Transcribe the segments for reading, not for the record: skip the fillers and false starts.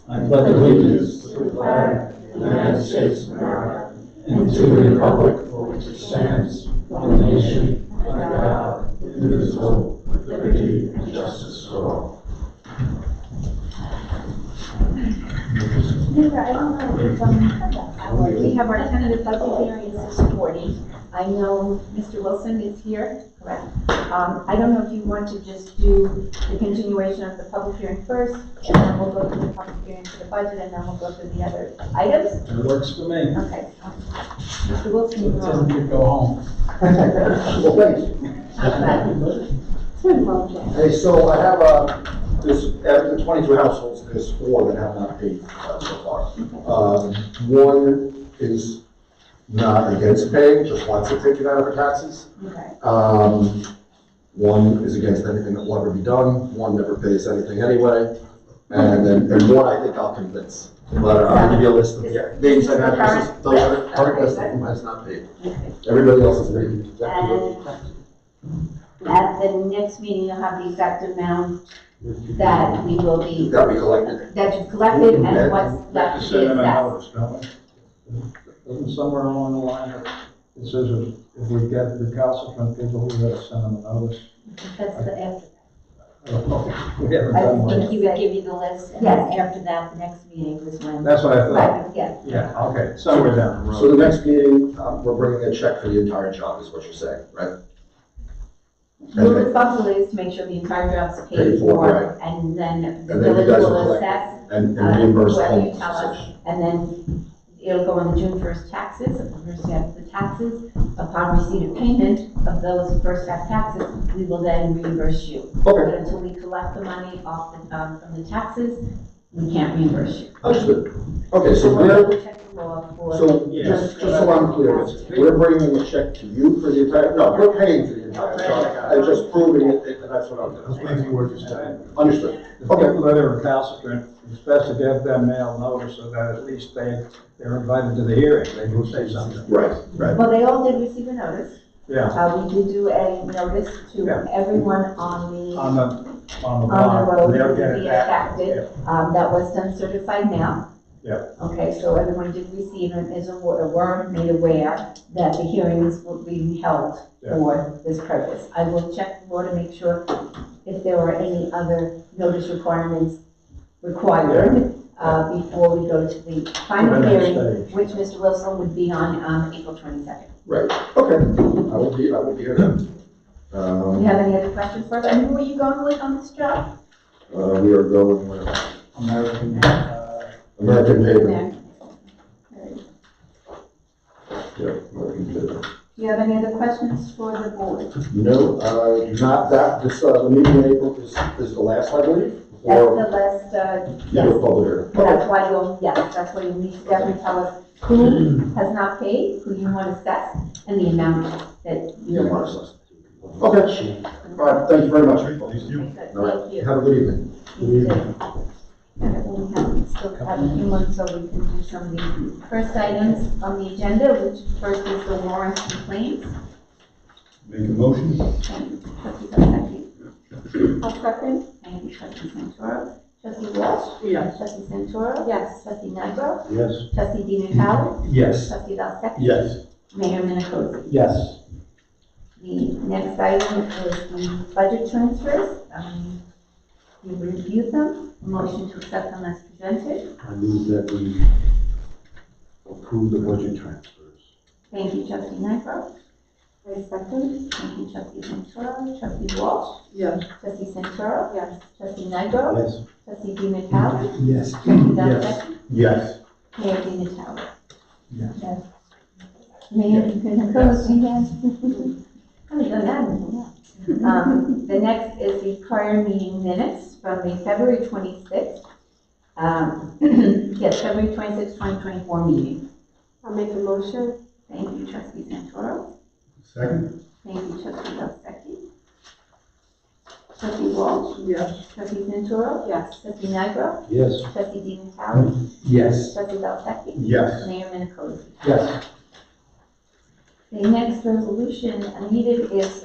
I pledge allegiance to the flag of the United States of America and to the republic for which it stands, one nation, under God, indivisible, with liberty and justice for all. We have our tentative budget hearing at 6:40. I know Mr. Wilson is here, correct? I don't know if you want to just do the continuation of the public hearing first, and then we'll go to the public hearing for the budget, and then we'll go through the other items. It works for me. Okay. Mr. Wilson, you're Tell on. me to go home. Well, thanks. Hey, so I have there's, after the 22 households, there's 4 that have not paid so far. One is not against paying, just wants it taken out of her taxes. Okay. One is against anything that will ever be done, one never pays anything anyway, and one I think I'll convince. But I'll give you a list of names and addresses, those are the current list of who has not paid. Everybody else is paid exactly what they taxes. At the next meeting, you'll have the exact amount that we will be, That we collected. that you've collected and what's left to be assessed. Doesn't somewhere along the line it says if we get recalcitrant people, we gotta send them a notice? That's the after. I don't know. We haven't I done think one. he would give you the list, and then after that, the next meeting is when. That's what I thought. Right, yeah. Yeah, okay, somewhere down the road. So the next meeting, we're bringing a check for the entire job, is what you're saying, right? Your responsibility is to make sure the entire job's paid Paid for, for, right. and then the And then you village guys will will collect assess, And reimburse whoever you homes. tell us, and then it'll go on the June 1st taxes. If we receive the taxes, upon receipt of payment of those first half taxes, we will then reimburse you. But Okay, until we collect the money off the, from the taxes, we can't reimburse you. understood. Okay, so we'll we're, double check the law for. so just so I'm clear, we're bringing a check to you for the entire, no, we're paying for the entire job. And just proving it, and that's what I'm doing. Maybe we're just saying. Understood. The people that are recalcitrant, it's best to give them mail notice so that at least they're invited to the hearing, they will say something. Right, right. Well, they all did receive a notice. Yeah, We did do a notice to Yeah. everyone on the on the on the block, road they'll to get be it back. affected. That was done certified mail. Yeah. Okay, so everyone did receive and were made aware that the hearings will be held Yeah. for this purpose. I will check the law to make sure if there are any other notice requirements required before we go to the final The next hearing, stage. which Mr. Wilson would be on April 22nd. Right, okay. I will be here then. Do you have any other questions for us? And who are you going with on this job? We are going with American, American Pavement. There. Yeah, American Pavement. Do you have any other questions for the board? No, not that, this, the meeting in April is the last, I believe? That's Or, the last, yeah, yes. public hearing. That's why you'll, yes, that's why you need to definitely tell us who has not paid, who you want to assess, and the amount that Yeah, you're. Marcus. Okay, all right, thank you very much. Thank All you. right, have a good evening. You too. And we still have a few months, so we can do some of the first items on the agenda, which first is the warrants and claims. Make a motion? And trustee Dusty. I'll second. Thank you, trustee Santoro. Trustee Walsh. Yes. Trustee Santoro. Yes. Trustee Nigro. Yes. Trustee Di Natale. Yes. Trustee Dusty. Yes. Mayor Minicozy. Yes. The next item is the budget transfers. You reviewed them, motion to accept them as presented. I move that we approve the budget transfers. Thank you, trustee Nigro. I second. Thank you, trustee Santoro. Trustee Walsh. Yes. Trustee Santoro. Yes. Trustee Nigro. Yes. Trustee Di Natale. Yes. Trustee Dusty. Yes. Mayor Di Natale. Yes. Mayor Minicozy, yes. Haven't done that in a while. The next is the prior meeting minutes from the February 26th, yes, February 26th, 2024 meeting. I'll make a motion. Thank you, trustee Santoro. Second? Thank you, trustee Dusty. Trustee Walsh. Yes. Trustee Santoro. Yes. Trustee Nigro. Yes. Trustee Di Natale. Yes. Trustee Dusty. Yes. Mayor Minicozy. Yes. The next resolution needed is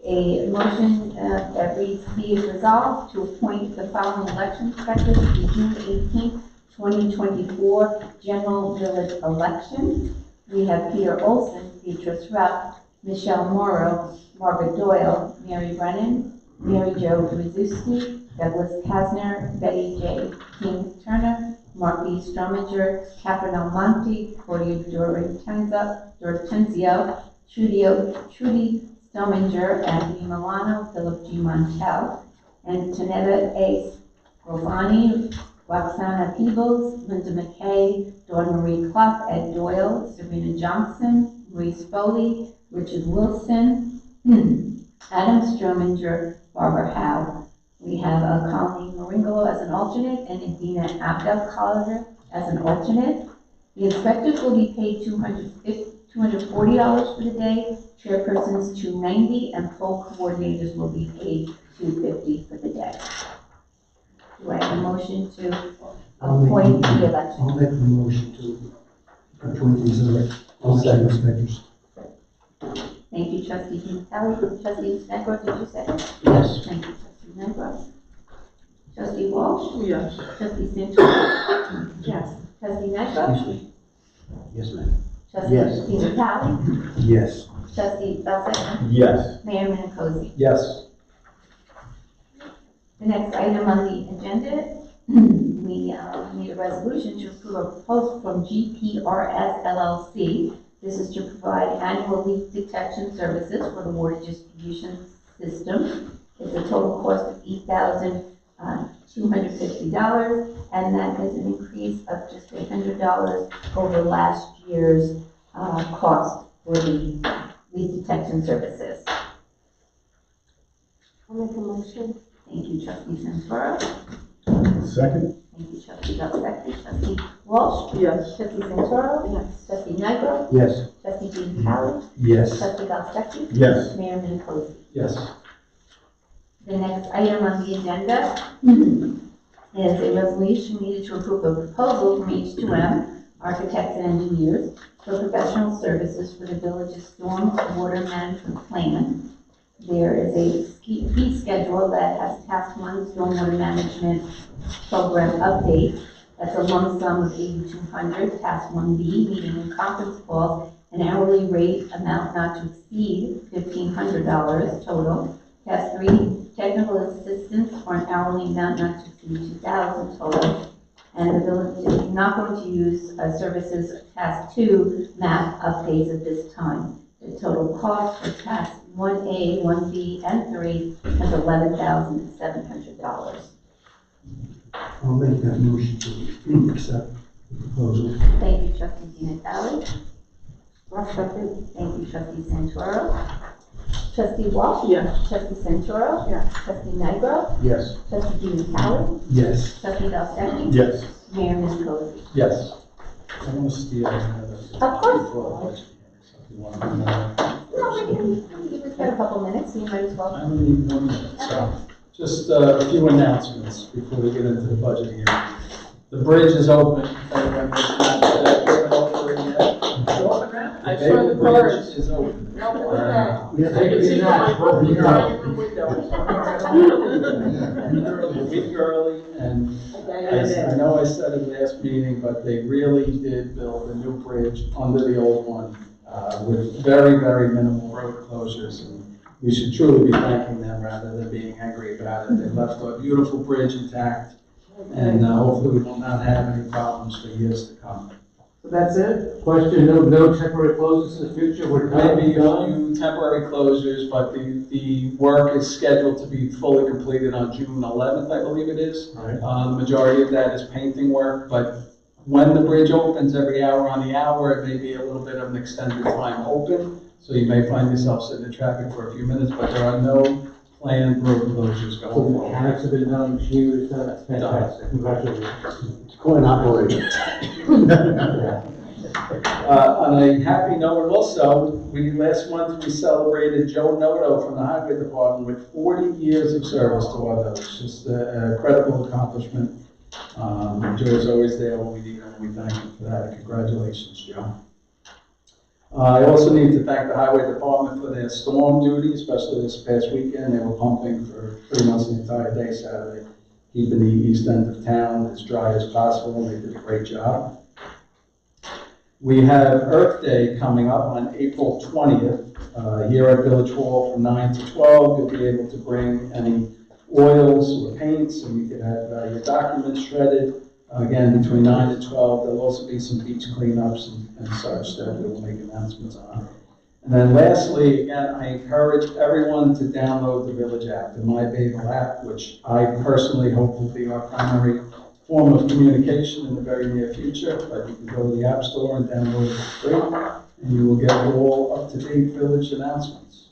A motion that reads, be it resolved to appoint the following election inspectors to the June 18th, 2024 general village election. We have Peter Olson, Beatrice Rupp, Michelle Morrow, Margaret Doyle, Mary Brennan, Mary Jo Brzezinski, Douglas Kasner, Betty J. King Turner, Mark E. Strominger, Catherine Almonte, Claudia Dortenzio, Trudy Strominger, Anthony Milano, Philip G. Montel, Antonetta A. Scrovani, Roxana Peebles, Linda McKay, Dawn Marie Clough, Ed Doyle, Serena Johnson, Maurice Foley, Richard Wilson, Adam Strominger, Barbara Howe. We have Colleen Maringolo as an alternate and Adina Abdel-Collier as an alternate. The inspectors will be paid $240 for the day, chairpersons $290, and poll coordinators will be paid $250 for the day. Do I have a motion to appoint the election? I'll make the motion to appoint these election inspectors. Thank you, Trustee Kelly. Trustee Negro, did you second? Yes. Thank you, Trustee Negro. Trustee Walsh? Yes. Trustee Santos? Yes. Trustee Negro? Excuse me. Yes, ma'am. Trustee Yes. Vitale? Yes. Trustee Belzak? Yes. Mayor Minicozzi? Yes. The next item on the agenda, we need a resolution to approve a proposal from GPRS LLC. This is to provide annual leak detection services for the water distribution system. It's a total cost of $8,250, and that is an increase of just $100 over last year's cost for the leak detection services. I'll make a motion. Thank you, Trustee Santoro. Second? Thank you, Trustee Belzak. Trustee Walsh? Yes. Trustee Santoro? Yes. Trustee Negro? Yes. Trustee Vitale? Yes. Trustee Belzak? Yes. Mayor Minicozzi? Yes. The next item on the agenda is a resolution needed to approve a proposal from H2M Architects and Engineers for professional services for the village's storm water management plan. There is a fee schedule that has task 1 stormwater management program update. That's a lump sum of $8,200, task 1B, meeting and conference calls, an hourly rate amount not to exceed $1,500 total. Task 3, technical assistance for an hourly amount not to exceed $2,000 total. And the village is not going to use services of task 2 map updates at this time. The total cost for task 1A, 1B, and 3 is $11,700. I'll make that motion to accept the proposal. Thank you, Trustee Vitale. I'll second. Thank you, Trustee Santoro. Trustee Walsh? Yes. Trustee Santoro? Yes. Trustee Negro? Yes. Trustee Vitale? Yes. Trustee Belzak? Yes. Mayor Minicozzi? Yes. I want to steal another. Of course. No, we've got a couple minutes, so you might as I well. only need 1 minute, so just a few announcements before we get into the budget here. The bridge is open. Everyone has not driven over it yet. I The saw the Bayville Bridge cars. is open. No, what was that? Yeah, I can see my broken car in the A week early, and window. I know I said it last meeting, but they really did build a new bridge under the old one with very, very minimal road closures. And we should truly be thanking them rather than being angry about it. They left a beautiful bridge intact, and hopefully we will not have any problems for years to come. So that's it? Question, no temporary closures in the future? We're Maybe a few temporary closures, but the work is scheduled to be fully completed on June 11th, I believe it is. Right. The majority of that is painting work, but when the bridge opens every hour on the hour, it may be a little bit of an extended time open. So you may find yourself sitting in traffic for a few minutes, but there are no planned road closures So going the forward. mechanics have been done, machinery is done, that's fantastic, congratulations. It's coin operator. On a happy note also, last month we celebrated Joe Noto from the Highway Department with 40 years of service to our village. Just a credible accomplishment. Joe is always there when we need him, and we thank him for that. Congratulations, Joe. I also need to thank the highway department for their storm duty, especially this past weekend. They were pumping for pretty much the entire day Saturday, keeping the east end of town as dry as possible, and they did a great job. We have Earth Day coming up on April 20th, here at Village Hall from 9 to 12. You'll be able to bring any oils or paints, and you can have your documents shredded. Again, between 9 and 12, there'll also be some beach cleanups and such that we'll make announcements on. And then lastly, again, I encourage everyone to download the Village app, the My Bayville app, which I personally hope will be our primary form of communication in the very near future. But you can go to the App Store and download it for free, and you will get all up-to-date Village announcements.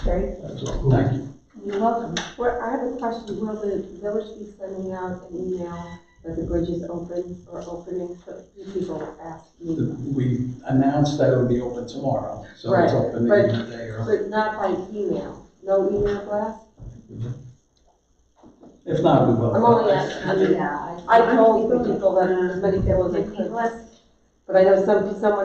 Great, That's all. Thank you. you're welcome. Well, I have a question. Will the village be sending out an email that the bridge is open or opening? So people ask me. We announced that it would be open tomorrow, so it's Right, open but- even a day early. But not by email. No email blast? If not, we will. I'm only asking. I mean, I told the people that as many people as I could. But I know someone